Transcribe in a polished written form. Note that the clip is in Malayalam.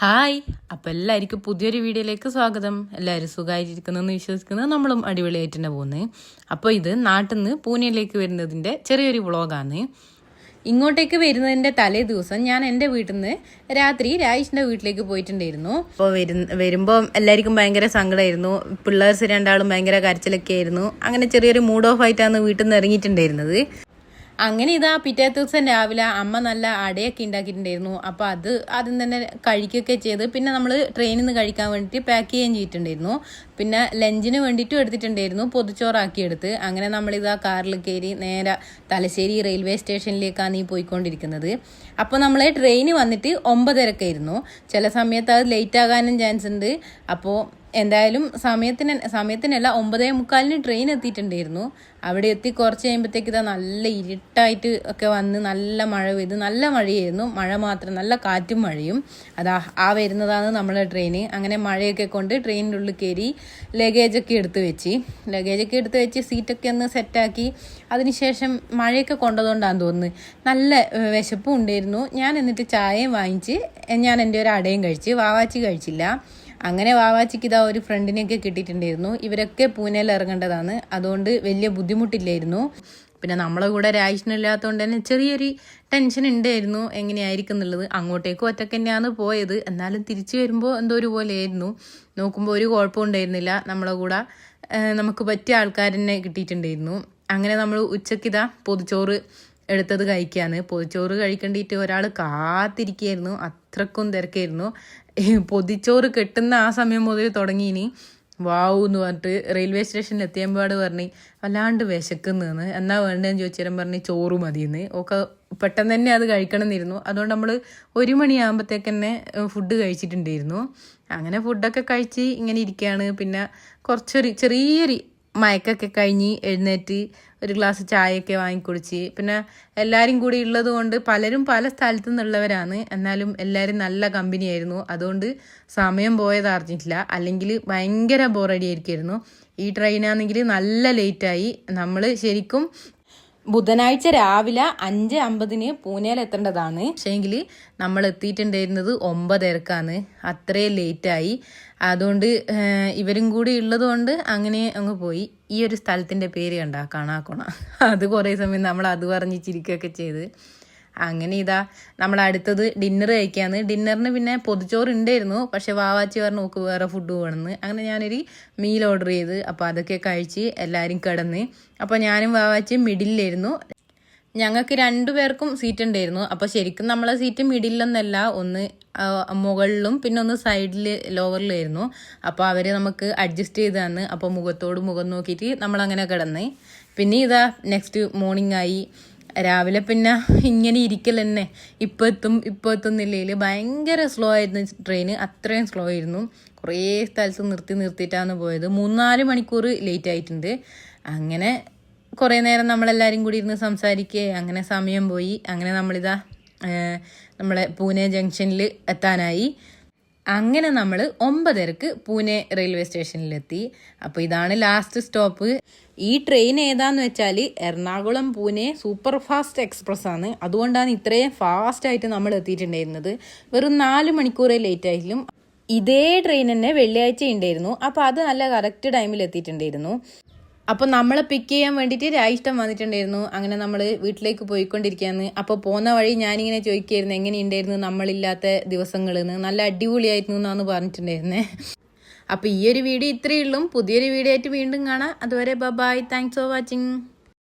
ഹായ്, അപ്പോൾ എല്ലാവർക്കും പുതിയൊരു വീഡിയോയിലേക്ക് സ്വാഗതം. എല്ലാവരും സുഖമായിട്ടിരിക്കുന്നതെന്ന് വിശ്വസിക്കുന്നത്. നമ്മളും അടിപൊളിയായിട്ട് തന്നെ പോകുന്നത്. അപ്പോൾ ഇത് നാട്ടിൽ നിന്ന് പൂനെയിലേക്ക് വരുന്നതിൻ്റെ ചെറിയൊരു വ്ളോഗാണ്. ഇങ്ങോട്ടേക്ക് വരുന്നതിൻ്റെ തലേ ദിവസം ഞാൻ എൻ്റെ വീട്ടിൽ നിന്ന് രാത്രി രായിഷിൻ്റെ വീട്ടിലേക്ക് പോയിട്ടുണ്ടായിരുന്നു. അപ്പോൾ വരുമ്പോൾ എല്ലാവർക്കും ഭയങ്കര സങ്കടമായിരുന്നു. പിള്ളേർസ് രണ്ടാളും ഭയങ്കര കരച്ചിലൊക്കെ ആയിരുന്നു. അങ്ങനെ ചെറിയൊരു മൂഡ് ഓഫ് ആയിട്ടാണ് വീട്ടിൽ നിന്ന് ഇറങ്ങിയിട്ടുണ്ടായിരുന്നത്. അങ്ങനെ ഇതാ പിറ്റേ ദിവസം രാവിലെ അമ്മ നല്ല അടയൊക്കെ ഉണ്ടാക്കിയിട്ടുണ്ടായിരുന്നു. അപ്പോൾ അത് ആദ്യം തന്നെ കഴിക്കുകയൊക്കെ ചെയ്ത് പിന്നെ നമ്മൾ ട്രെയിനിൽ നിന്ന് കഴിക്കാൻ വേണ്ടിയിട്ട് പാക്ക് ചെയ്യുകയും ചെയ്തിട്ടുണ്ടായിരുന്നു. പിന്നെ ലഞ്ചിന് വേണ്ടിയിട്ടും എടുത്തിട്ടുണ്ടായിരുന്നു, പൊതിച്ചോറാക്കിയെടുത്ത്. അങ്ങനെ നമ്മളിതാ കാറിൽ കയറി നേരെ തലശ്ശേരി റെയിൽവേ സ്റ്റേഷനിലേക്കാണ് ഈ പോയിക്കൊണ്ടിരിക്കുന്നത്. അപ്പോൾ നമ്മൾ ട്രെയിൻ വന്നിട്ട് 9:30 ചില സമയത്ത് അത് ലേറ്റ് ആകാനും ചാൻസ് ഉണ്ട്. അപ്പോൾ എന്തായാലും സമയത്തിനല്ല 9:45 ട്രെയിൻ എത്തിയിട്ടുണ്ടായിരുന്നു. അവിടെ എത്തി കുറച്ച് കഴിയുമ്പോഴത്തേക്ക് ഇതാ നല്ല ഇരുട്ടായിട്ട് ഒക്കെ വന്ന് നല്ല മഴ പെയ്ത്, നല്ല മഴയായിരുന്നു. മഴ മാത്രം, നല്ല കാറ്റും മഴയും. ആ വരുന്നതാണ് നമ്മളെ ട്രെയിൻ. അങ്ങനെ മഴയൊക്കെ കൊണ്ട് ട്രെയിനിൻ്റെ ഉള്ളിൽ കയറി ലഗേജൊക്കെ എടുത്ത് വെച്ച് സീറ്റൊക്കെ ഒന്ന് സെറ്റാക്കി. അതിനുശേഷം മഴയൊക്കെ കൊണ്ടതുകൊണ്ടാണെന്ന് തോന്നുന്നു നല്ല വിശപ്പും ഉണ്ടായിരുന്നു. ഞാൻ എന്നിട്ട് ചായയും വാങ്ങിച്ച് ഞാൻ എൻ്റെ ഒരു അടയും കഴിച്ച്. വാവാച്ചി കഴിച്ചില്ല. അങ്ങനെ വാവാച്ചിക്ക് ഇതാ ഒരു ഫ്രണ്ടിനെയൊക്കെ കിട്ടിയിട്ടുണ്ടായിരുന്നു. ഇവരൊക്കെ പൂനെയിൽ ഇറങ്ങേണ്ടതാണ്, അതുകൊണ്ട് വലിയ ബുദ്ധിമുട്ടില്ലായിരുന്നു. പിന്നെ നമ്മളെ കൂടെ രായിഷിനില്ലാത്തതുകൊണ്ട് തന്നെ ചെറിയൊരു ടെൻഷൻ ഉണ്ടായിരുന്നു എങ്ങനെയായിരിക്കും എന്നുള്ളത്. അങ്ങോട്ടേക്കും ഒറ്റയ്ക്ക് തന്നെയാണ് പോയത്, എന്നാലും തിരിച്ചു വരുമ്പോൾ എന്തോ ഒരു പോലെയായിരുന്നു. നോക്കുമ്പോൾ ഒരു കുഴപ്പം ഉണ്ടായിരുന്നില്ല. നമ്മളെ കൂടെ നമുക്ക് പറ്റിയ ആൾക്കാർ തന്നെ കിട്ടിയിട്ടുണ്ടായിരുന്നു. അങ്ങനെ നമ്മൾ ഉച്ചയ്ക്കിതാ പൊതിച്ചോറ് എടുത്തത് കഴിക്കാന്ന്. പൊതിച്ചോറ് കഴിക്കേണ്ടിയിട്ട് ഒരാൾ കാത്തിരിക്കുകയായിരുന്നു. അത്രക്കും തിരക്കായിരുന്നു. പൊതിച്ചോറ് കെട്ടുന്ന ആ സമയം മുതൽ തുടങ്ങിയിനി വാവു എന്ന് പറഞ്ഞിട്ട് റെയിൽവേ സ്റ്റേഷനിൽ എത്തിയമ്പാട് പറഞ്ഞ് വല്ലാണ്ട് വിശക്കുന്നതെന്ന്. എന്നാ വേണ്ടതെന്ന് ചോദിച്ചാൽ പറഞ്ഞ് ചോറ് മതിയെന്ന്. ഒക്കെ പെട്ടെന്ന് തന്നെ അത് കഴിക്കണം എന്നിരുന്നു. അതുകൊണ്ട് നമ്മൾ 1 മണിയാകുമ്പോഴത്തേക്ക് തന്നെ ഫുഡ് കഴിച്ചിട്ടുണ്ടായിരുന്നു. അങ്ങനെ ഫുഡൊക്കെ കഴിച്ച് ഇങ്ങനെ ഇരിക്കുകയാണ്. പിന്നെ ചെറിയൊരു മയക്കൊക്കെ കഴിഞ്ഞ് എഴുന്നേറ്റ് ഒരു ഗ്ലാസ് ചായയൊക്കെ വാങ്ങിക്കുടിച്ച്. പിന്നെ എല്ലാവരും കൂടി ഉള്ളത് കൊണ്ട് പലരും പല സ്ഥലത്തു നിന്നുള്ളവരാണ്, എന്നാലും എല്ലാവരും നല്ല കമ്പനിയായിരുന്നു. അതുകൊണ്ട് സമയം പോയത് അറിഞ്ഞിട്ടില്ല. അല്ലെങ്കിൽ ഭയങ്കര ബോറടി ആയിരിക്കുമായിരുന്നു. ഈ ട്രെയിനാണെങ്കിൽ നല്ല ലേറ്റായി. നമ്മൾ ശരിക്കും ബുധനാഴ്ച രാവിലെ 5:50 പൂനെയിൽ എത്തേണ്ടതാണ്. പക്ഷേങ്കിൽ നമ്മൾ എത്തിയിട്ടുണ്ടായിരുന്നത് 9:30 അത്രയും ലേറ്റായി. അതുകൊണ്ട് ഇവരും കൂടി ഉള്ളത് കൊണ്ട് അങ്ങനെ അങ്ങ് പോയി. ഈ ഒരു സ്ഥലത്തിൻ്റെ പേര് കണ്ട കാണാക്കോണ, അത് കുറേ സമയം നമ്മൾ അത് പറഞ്ഞ് ചിരിക്കുകയൊക്കെ ചെയ്ത്. അങ്ങനെ ഇതാ നമ്മൾ അടുത്തത് ഡിന്നർ കഴിക്കാന്ന്. ഡിന്നറിന് പിന്നെ പൊതിച്ചോറ് ഉണ്ടായിരുന്നു, പക്ഷെ വാവാച്ചി പറഞ്ഞു നോക്ക് വേറെ ഫുഡ് വേണമെന്ന്. അങ്ങനെ ഞാനൊരു മീൽ ഓർഡർ ചെയ്ത്. അപ്പോൾ അതൊക്കെ കഴിച്ച് എല്ലാവരും കിടന്ന്. അപ്പോൾ ഞാനും വാവാച്ചിയും മിഡിലായിരുന്നു. ഞങ്ങൾക്ക് 2 പേർക്കും സീറ്റ് ഉണ്ടായിരുന്നു. അപ്പോൾ ശരിക്കും നമ്മളെ സീറ്റ് മിഡിലൊന്നല്ല, ഒന്ന് മുകളിലും പിന്നെ ഒന്ന് സൈഡിൽ ലോവറിലായിരുന്നു. അപ്പോൾ അവർ നമുക്ക് അഡ്ജസ്റ്റ് ചെയ്ത് തന്ന്. അപ്പോൾ മുഖത്തോട് മുഖം നോക്കിയിട്ട് നമ്മളങ്ങനെ കിടന്ന്. പിന്നെ ഇതാ നെക്സ്റ്റ് മോർണിംഗ് ആയി. രാവിലെ പിന്നെ ഇങ്ങനെ ഇരിക്കൽ തന്നെ, ഇപ്പോൾ എത്തുന്നില്ലെങ്കിൽ ഭയങ്കര സ്ലോ ആയിരുന്നു ട്രെയിൻ. അത്രയും സ്ലോ ആയിരുന്നു. കുറേ സ്ഥലത്ത് നിർത്തിയിട്ടാണ് പോയത്. 3-4 മണിക്കൂർ ലേറ്റ് ആയിട്ടുണ്ട്. അങ്ങനെ കുറേ നേരം നമ്മളെല്ലാവരും കൂടി ഇരുന്ന് സംസാരിക്കുക. അങ്ങനെ സമയം പോയി. അങ്ങനെ നമ്മളിതാ നമ്മളെ പൂനെ ജംഗ്ഷനിൽ എത്താനായി. അങ്ങനെ നമ്മൾ 9:30 പൂനെ റെയിൽവേ സ്റ്റേഷനിലെത്തി. അപ്പോൾ ഇതാണ് ലാസ്റ്റ് സ്റ്റോപ്പ്. ഈ ട്രെയിൻ ഏതാന്ന് വെച്ചാൽ Ernakulam Pune super fast express ആണ്. അതുകൊണ്ടാണ് ഇത്രയും ഫാസ്റ്റായിട്ട് നമ്മൾ എത്തിയിട്ടുണ്ടായിരുന്നത്. വെറും 4 മണിക്കൂർ ലേറ്റ് ആയിട്ടും ഇതേ ട്രെയിൻ തന്നെ വെള്ളിയാഴ്ച ഉണ്ടായിരുന്നു. അപ്പോൾ അത് നല്ല കറക്റ്റ് ടൈമിൽ എത്തിയിട്ടുണ്ടായിരുന്നു. അപ്പോൾ നമ്മളെ പിക്ക് ചെയ്യാൻ വേണ്ടിയിട്ട് രായിഷ്ടം വന്നിട്ടുണ്ടായിരുന്നു. അങ്ങനെ നമ്മൾ വീട്ടിലേക്ക് പോയിക്കൊണ്ടിരിക്കുകയാണ്. അപ്പോൾ പോകുന്ന വഴി ഞാനിങ്ങനെ ചോദിക്കുകയായിരുന്നു എങ്ങനെയുണ്ടായിരുന്നു നമ്മളില്ലാത്ത ദിവസങ്ങളെന്ന്. നല്ല അടിപൊളിയായിരുന്നു എന്നാണ് പറഞ്ഞിട്ടുണ്ടായിരുന്നേ. അപ്പോൾ ഈ ഒരു വീഡിയോ ഇത്രയേ ഉള്ളൂ. പുതിയൊരു വീഡിയോ ആയിട്ട് വീണ്ടും കാണാം. അതുവരെ ബൈ. Thanks for watching.